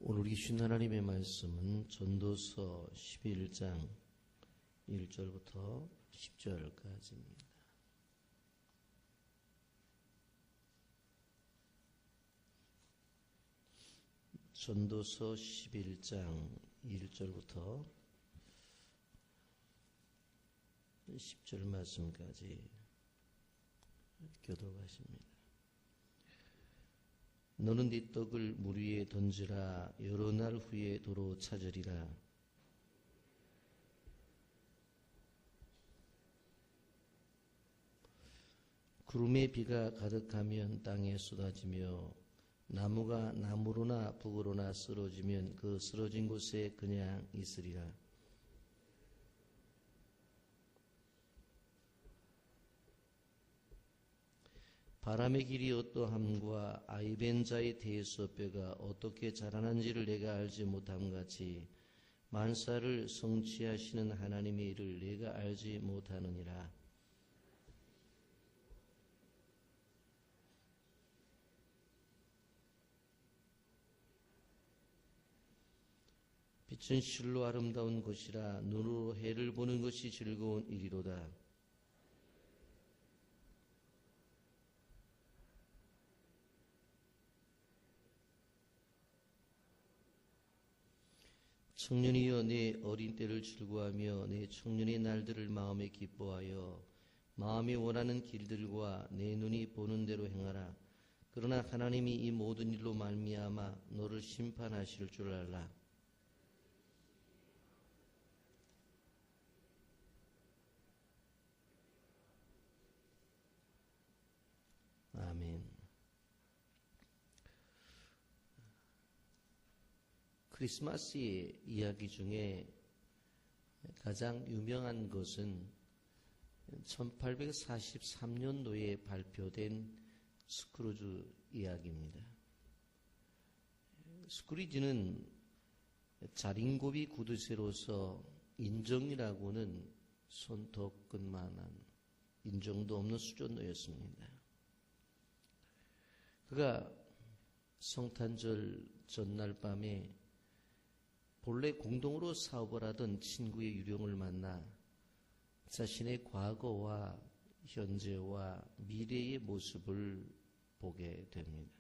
오늘 주신 하나님의 말씀은 전도서 11장 1절부터 10절까지입니다. 전도서 11장 1절부터 10절 말씀까지 교독하십니다. 너는 네 떡을 물 위에 던지라. 여러 날 후에 도로 찾으리라. 구름에 비가 가득하면 땅에 쏟아지며 나무가 나무로나 북으로나 쓰러지면 그 쓰러진 곳에 그냥 있으리라. 바람의 길이 어떠함과 아이벤 자의 대에서 뼈가 어떻게 자라난지를 내가 알지 못함 같이 만사를 성취하시는 하나님의 일을 내가 알지 못하느니라. 빛은 실로 아름다운 것이라. 눈으로 해를 보는 것이 즐거운 일이로다. 청년이여, 내 어린 때를 즐거워하며 내 청년의 날들을 마음에 기뻐하여 마음이 원하는 길들과 내 눈이 보는 대로 행하라. 그러나 하나님이 이 모든 일로 말미암아 너를 심판하실 줄 알라. 아멘. 크리스마스의 이야기 중에 가장 유명한 것은 1843년도에 발표된 스크루지 이야기입니다. 스크루지는 자린고비 구두쇠로서 인정이라고는 손톱끝만한 인정도 없는 수준이었습니다. 그가 성탄절 전날 밤에 본래 공동으로 사업을 하던 친구의 유령을 만나 자신의 과거와 현재와 미래의 모습을 보게 됩니다.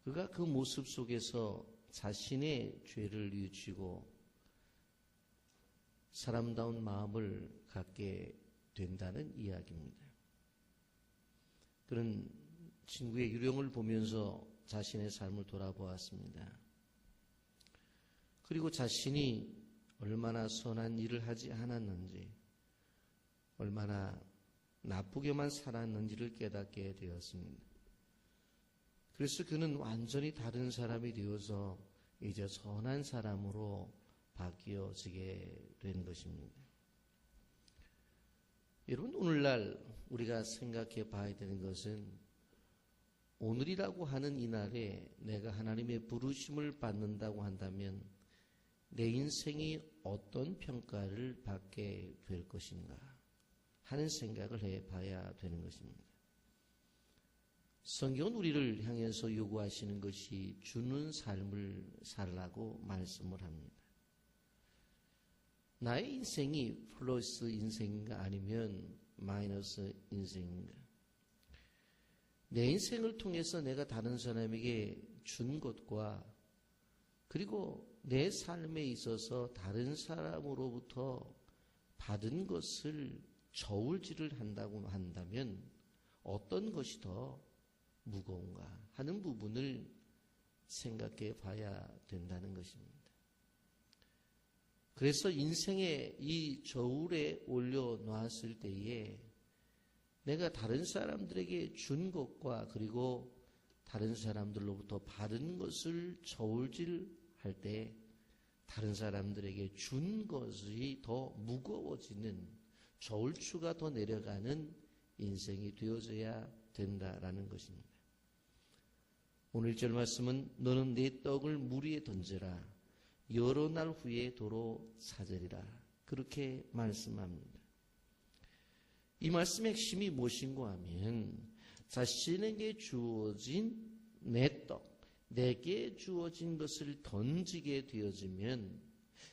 그가 그 모습 속에서 자신의 죄를 뉘우치고 사람다운 마음을 갖게 된다는 이야기입니다. 그는 친구의 유령을 보면서 자신의 삶을 돌아보았습니다. 그리고 자신이 얼마나 선한 일을 하지 않았는지, 얼마나 나쁘게만 살았는지를 깨닫게 되었습니다. 그래서 그는 완전히 다른 사람이 되어서 이제 선한 사람으로 바뀌어지게 된 것입니다. 여러분, 오늘날 우리가 생각해 봐야 되는 것은 오늘이라고 하는 이날에 내가 하나님의 부르심을 받는다고 한다면 내 인생이 어떤 평가를 받게 될 것인가 하는 생각을 해봐야 되는 것입니다. 성경은 우리를 향해서 요구하시는 것이 주는 삶을 살라고 말씀을 합니다. 나의 인생이 플러스 인생인가 아니면 마이너스 인생인가? 내 인생을 통해서 내가 다른 사람에게 준 것과 그리고 내 삶에 있어서 다른 사람으로부터 받은 것을 저울질을 한다고 한다면 어떤 것이 더 무거운가 하는 부분을 생각해 봐야 된다는 것입니다. 그래서 인생의 이 저울에 올려놓았을 때에 내가 다른 사람들에게 준 것과 그리고 다른 사람들로부터 받은 것을 저울질할 때 다른 사람들에게 준 것이 더 무거워지는 저울추가 더 내려가는 인생이 되어져야 된다라는 것입니다. 오늘 1절 말씀은 너는 내 떡을 물 위에 던져라. 여러 날 후에 도로 찾으리라. 그렇게 말씀합니다. 이 말씀의 핵심이 무엇인가 하면 자신에게 주어진 내 떡, 내게 주어진 것을 던지게 되어지면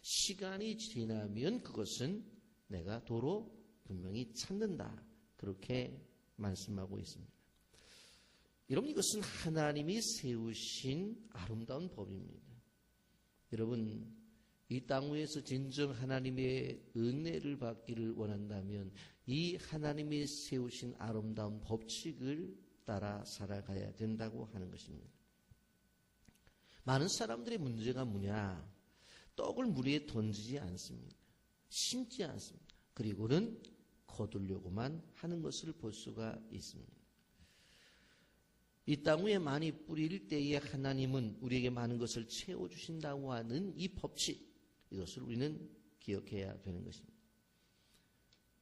시간이 지나면 그것은 내가 도로 분명히 찾는다. 그렇게 말씀하고 있습니다. 여러분, 이것은 하나님이 세우신 아름다운 법입니다. 여러분, 이 땅 위에서 진정 하나님의 은혜를 받기를 원한다면 이 하나님이 세우신 아름다운 법칙을 따라 살아가야 된다고 하는 것입니다. 많은 사람들의 문제가 뭐냐? 떡을 물 위에 던지지 않습니다. 심지 않습니다. 그리고는 거두려고만 하는 것을 볼 수가 있습니다. 이 땅 위에 많이 뿌릴 때에 하나님은 우리에게 많은 것을 채워주신다고 하는 이 법칙, 이것을 우리는 기억해야 되는 것입니다.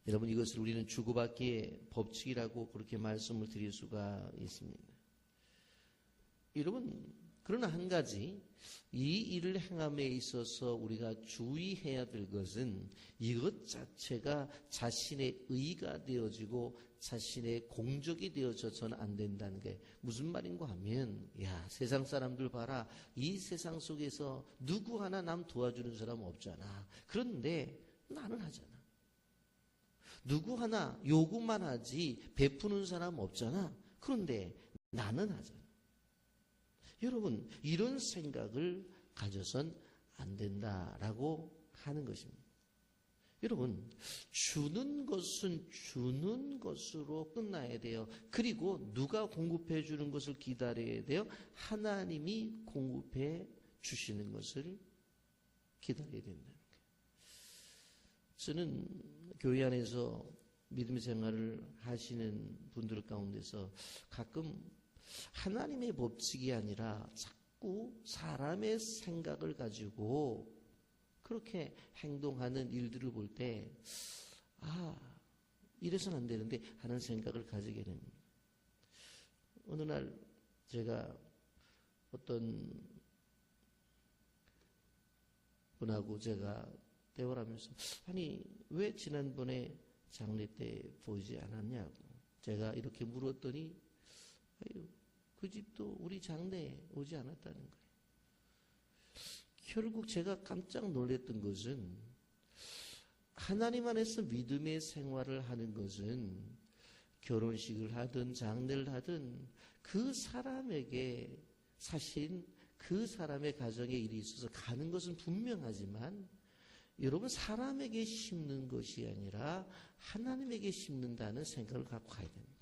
여러분, 이것을 우리는 주고받기의 법칙이라고 그렇게 말씀을 드릴 수가 있습니다. 여러분, 그러나 한 가지, 이 일을 행함에 있어서 우리가 주의해야 될 것은 이것 자체가 자신의 의가 되어지고 자신의 공적이 되어져서는 안 된다는 게 무슨 말인가 하면, 야, 세상 사람들 봐라. 이 세상 속에서 누구 하나 남 도와주는 사람 없잖아. 그런데 나는 하잖아. 누구 하나 요구만 하지 베푸는 사람 없잖아. 그런데 나는 하잖아. 여러분, 이런 생각을 가져선 안 된다라고 하는 것입니다. 여러분, 주는 것은 주는 것으로 끝나야 돼요. 그리고 누가 공급해 주는 것을 기다려야 돼요? 하나님이 공급해 주시는 것을 기다려야 된다는 거예요. 저는 교회 안에서 믿음 생활을 하시는 분들 가운데서 가끔 하나님의 법칙이 아니라 자꾸 사람의 생각을 가지고 그렇게 행동하는 일들을 볼 때, 이래서는 안 되는데 하는 생각을 가지게 됩니다. 어느 날 제가 어떤 분하고 제가 대화를 하면서, 아니, 왜 지난번에 장례 때 보이지 않았냐고 제가 이렇게 물었더니, 그 집도 우리 장례에 오지 않았다는 거예요. 결국 제가 깜짝 놀랐던 것은, 하나님 안에서 믿음의 생활을 하는 것은 결혼식을 하든 장례를 하든 그 사람에게, 사실 그 사람의 가정에 일이 있어서 가는 것은 분명하지만, 여러분, 사람에게 심는 것이 아니라 하나님에게 심는다는 생각을 갖고 가야 됩니다.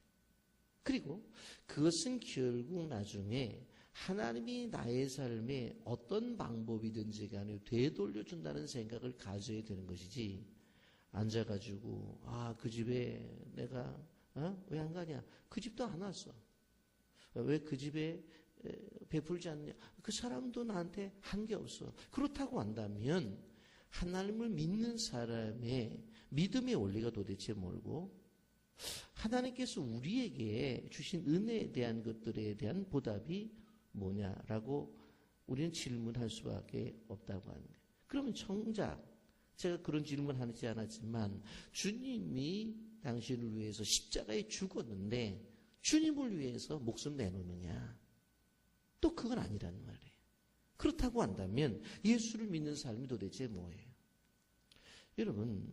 그리고 그것은 결국 나중에 하나님이 나의 삶에 어떤 방법이든지 간에 되돌려준다는 생각을 가져야 되는 것이지, 앉아가지고 그 집에 내가 왜 안 가냐? 그 집도 안 왔어. 왜 그 집에 베풀지 않느냐? 그 사람도 나한테 한 게 없어. 그렇다고 한다면 하나님을 믿는 사람의 믿음의 원리가 도대체 뭘고, 하나님께서 우리에게 주신 은혜에 대한 것들에 대한 보답이 뭐냐라고 우리는 질문할 수밖에 없다고 하는 거예요. 그러면 정작 제가 그런 질문하지 않았지만, 주님이 당신을 위해서 십자가에 죽었는데 주님을 위해서 목숨 내놓느냐? 또 그건 아니라는 말이에요. 그렇다고 한다면 예수를 믿는 삶이 도대체 뭐예요? 여러분,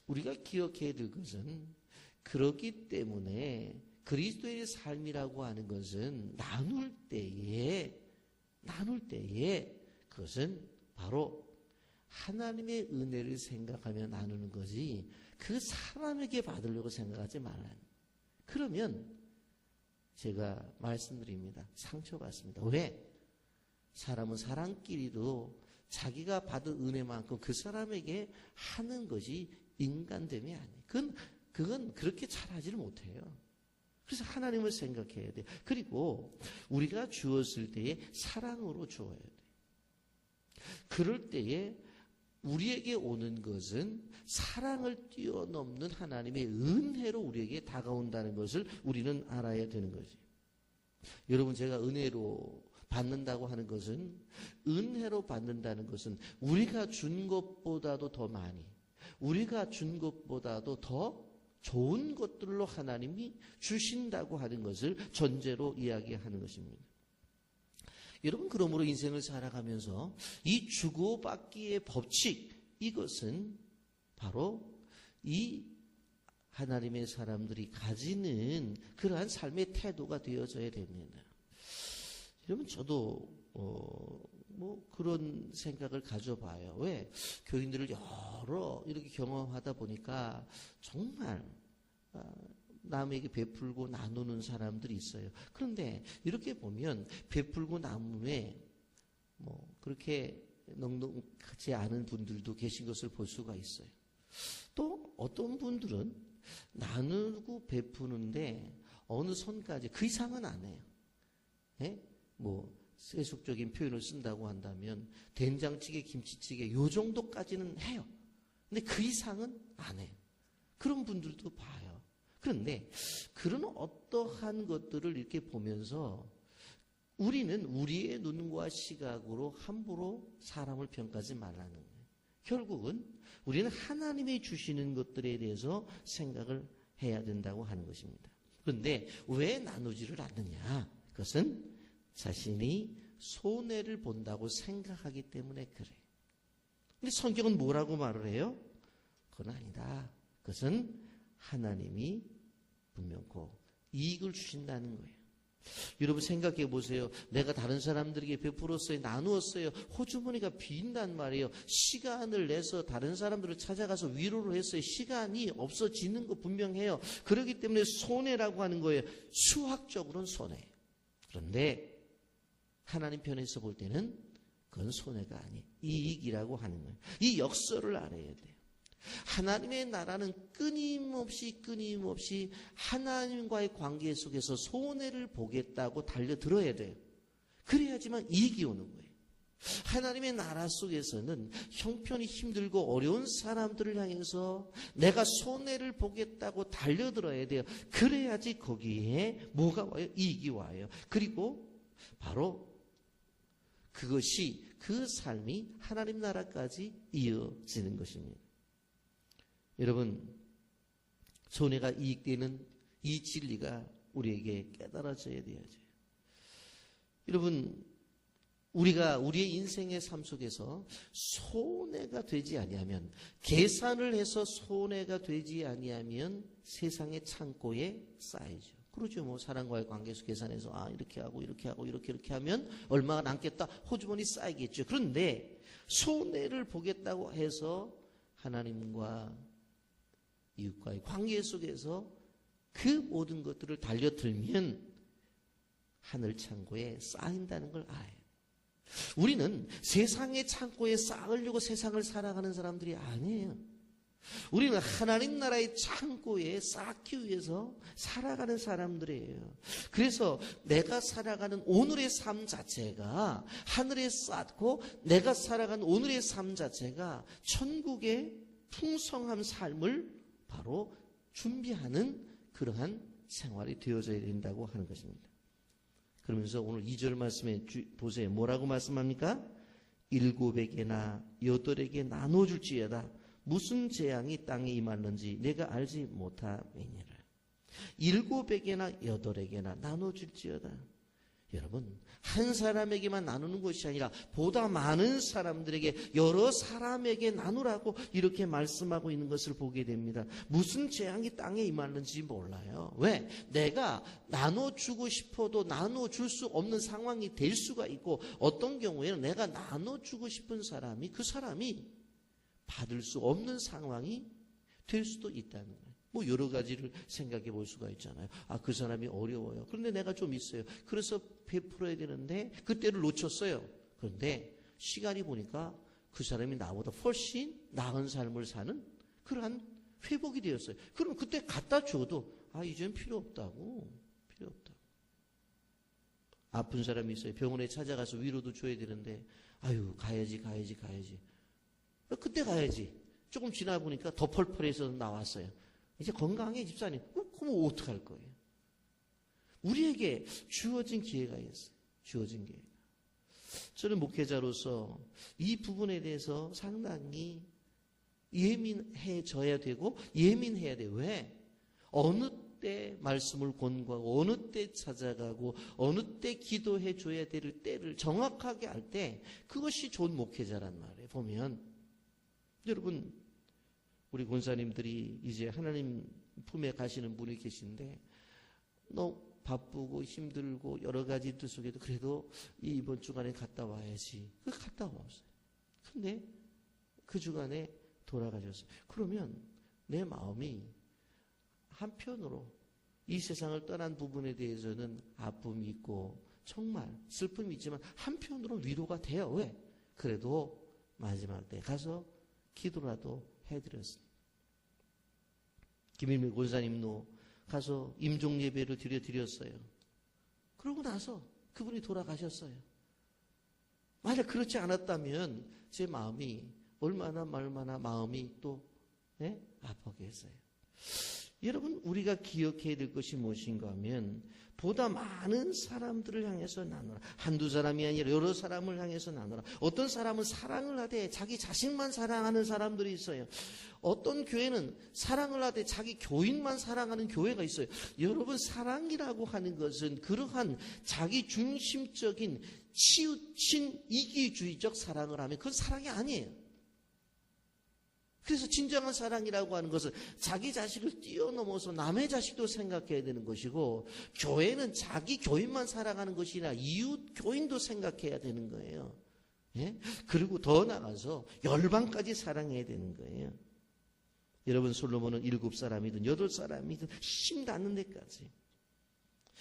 우리가 기억해야 될 것은, 그렇기 때문에 그리스도의 삶이라고 하는 것은 나눌 때에 그것은 바로 하나님의 은혜를 생각하며 나누는 거지, 그 사람에게 받으려고 생각하지 말라는. 그러면 제가 말씀드립니다. 상처받습니다. 왜? 사람은 사람끼리도 자기가 받은 은혜만큼 그 사람에게 하는 것이 인간됨이 아니에요. 그건 그렇게 잘하지를 못해요. 그래서 하나님을 생각해야 돼요. 그리고 우리가 주었을 때에 사랑으로 주어야 돼요. 그럴 때에 우리에게 오는 것은 사랑을 뛰어넘는 하나님의 은혜로 우리에게 다가온다는 것을 우리는 알아야 되는 거지. 여러분, 제가 은혜로 받는다고 하는 것은, 은혜로 받는다는 것은 우리가 준 것보다도 더 많이, 우리가 준 것보다도 더 좋은 것들로 하나님이 주신다고 하는 것을 전제로 이야기하는 것입니다. 여러분, 그러므로 인생을 살아가면서 이 주고받기의 법칙, 이것은 바로 이 하나님의 사람들이 가지는 그러한 삶의 태도가 되어져야 됩니다. 여러분, 저도 그런 생각을 가져봐요. 왜? 교인들을 여러 이렇게 경험하다 보니까 정말 남에게 베풀고 나누는 사람들이 있어요. 그런데 이렇게 보면 베풀고 나눔에 그렇게 넉넉하지 않은 분들도 계신 것을 볼 수가 있어요. 또 어떤 분들은 나누고 베푸는데 어느 선까지 그 이상은 안 해요. 예? 세속적인 표현을 쓴다고 한다면 된장찌개, 김치찌개 요 정도까지는 해요. 근데 그 이상은 안 해요. 그런 분들도 봐요. 그런데 그런 어떠한 것들을 이렇게 보면서 우리는 우리의 눈과 시각으로 함부로 사람을 평가하지 말라는 거예요. 결국은 우리는 하나님이 주시는 것들에 대해서 생각을 해야 된다고 하는 것입니다. 그런데 왜 나누지를 않느냐? 그것은 자신이 손해를 본다고 생각하기 때문에 그래요. 근데 성경은 뭐라고 말을 해요? 그건 아니다. 그것은 하나님이 분명코 이익을 주신다는 거예요. 여러분, 생각해 보세요. 내가 다른 사람들에게 베풀었어요. 나누었어요. 호주머니가 빈단 말이에요. 시간을 내서 다른 사람들을 찾아가서 위로를 했어요. 시간이 없어지는 거 분명해요. 그렇기 때문에 손해라고 하는 거예요. 수학적으로는 손해. 그런데 하나님 편에서 볼 때는 그건 손해가 아니에요. 이익이라고 하는 거예요. 이 역설을 알아야 돼요. 하나님의 나라는 끊임없이 하나님과의 관계 속에서 손해를 보겠다고 달려들어야 돼요. 그래야지만 이익이 오는 거예요. 하나님의 나라 속에서는 형편이 힘들고 어려운 사람들을 향해서 내가 손해를 보겠다고 달려들어야 돼요. 그래야지 거기에 뭐가 와요? 이익이 와요. 그리고 바로 그것이, 그 삶이 하나님 나라까지 이어지는 것입니다. 여러분, 손해가 이익되는 이 진리가 우리에게 깨달아져야 돼야죠. 여러분, 우리가 우리의 인생의 삶 속에서 손해가 되지 아니하면, 계산을 해서 손해가 되지 아니하면 세상의 창고에 쌓이죠. 그러죠. 사람과의 관계에서 계산해서 이렇게 하고 이렇게 하면 얼마가 남겠다, 호주머니 쌓이겠죠. 그런데 손해를 보겠다고 해서 하나님과 이웃과의 관계 속에서 그 모든 것들을 달려들면 하늘 창고에 쌓인다는 걸 알아요. 우리는 세상의 창고에 쌓으려고 세상을 살아가는 사람들이 아니에요. 우리는 하나님 나라의 창고에 쌓기 위해서 살아가는 사람들이에요. 그래서 내가 살아가는 오늘의 삶 자체가 하늘에 쌓고, 내가 살아가는 오늘의 삶 자체가 천국의 풍성한 삶을 바로 준비하는 그러한 생활이 되어져야 된다고 하는 것입니다. 그러면서 오늘 2절 말씀에 보세요. 뭐라고 말씀합니까? 7에게나 8에게 나눠줄지어다. 무슨 재앙이 땅에 임하는지 내가 알지 못함이니라. 7에게나 8에게나 나눠줄지어다. 여러분, 한 사람에게만 나누는 것이 아니라 보다 많은 사람들에게, 여러 사람에게 나누라고 이렇게 말씀하고 있는 것을 보게 됩니다. 무슨 재앙이 땅에 임하는지 몰라요. 왜? 내가 나눠주고 싶어도 나눠줄 수 없는 상황이 될 수가 있고, 어떤 경우에는 내가 나눠주고 싶은 사람이, 그 사람이 받을 수 없는 상황이 될 수도 있다는 거예요. 여러 가지를 생각해 볼 수가 있잖아요. 그 사람이 어려워요. 그런데 내가 좀 있어요. 그래서 베풀어야 되는데 그때를 놓쳤어요. 그런데 시간이 보니까 그 사람이 나보다 훨씬 나은 삶을 사는 그러한 회복이 되었어요. 그럼 그때 갖다 줘도 이제는 필요 없다고. 아픈 사람이 있어요. 병원에 찾아가서 위로도 줘야 되는데 가야지. 그때 가야지. 조금 지나 보니까 더 펄펄해서 나왔어요. 이제 건강해, 집사님. 그럼 어떡할 거예요? 우리에게 주어진 기회가 있어요. 주어진 기회가. 저는 목회자로서 이 부분에 대해서 상당히 예민해져야 되고 예민해야 돼요. 왜? 어느 때 말씀을 권고하고 어느 때 찾아가고 어느 때 기도해 줘야 될 때를 정확하게 알 때 그것이 좋은 목회자란 말이에요. 보면 여러분 우리 권사님들이 이제 하나님 품에 가시는 분이 계신데 너무 바쁘고 힘들고 여러 가지 뜻 속에도 그래도 이번 주간에 갔다 와야지. 갔다 왔어요. 근데 그 주간에 돌아가셨어요. 그러면 내 마음이 한편으로 이 세상을 떠난 부분에 대해서는 아픔이 있고 정말 슬픔이 있지만 한편으로 위로가 돼요. 왜? 그래도 마지막 때 가서 기도라도 해드렸습니다. 김일미 권사님도 가서 임종 예배를 드렸어요. 그러고 나서 그분이 돌아가셨어요. 만약 그렇지 않았다면 제 마음이 얼마나 마음이 또 아프겠어요. 여러분 우리가 기억해야 될 것이 무엇인가 하면 보다 많은 사람들을 향해서 나누라. 한두 사람이 아니라 여러 사람을 향해서 나누라. 어떤 사람은 사랑을 하되 자기 자식만 사랑하는 사람들이 있어요. 어떤 교회는 사랑을 하되 자기 교인만 사랑하는 교회가 있어요. 여러분 사랑이라고 하는 것은 그러한 자기 중심적인 치우친 이기주의적 사랑을 하면 그건 사랑이 아니에요. 그래서 진정한 사랑이라고 하는 것은 자기 자식을 뛰어넘어서 남의 자식도 생각해야 되는 것이고 교회는 자기 교인만 사랑하는 것이 아니라 이웃 교인도 생각해야 되는 거예요. 예? 그리고 더 나아가서 열방까지 사랑해야 되는 거예요. 여러분 솔로몬은 7사람이든 8사람이든 힘 닿는 데까지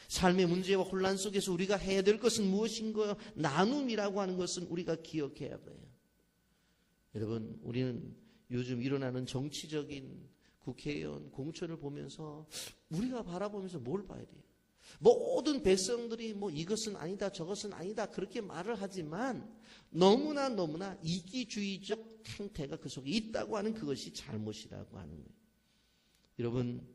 삶의 문제와 혼란 속에서 우리가 해야 될 것은 무엇인가요? 나눔이라고 하는 것은 우리가 기억해야 돼요. 여러분 우리는 요즘 일어나는 정치적인 국회의원 공천을 보면서 우리가 바라보면서 뭘 봐야 돼요? 모든 백성들이 이것은 아니다 저것은 아니다 그렇게 말을 하지만 너무나 이기주의적 행태가 그 속에 있다고 하는 그것이 잘못이라고 하는 거예요. 여러분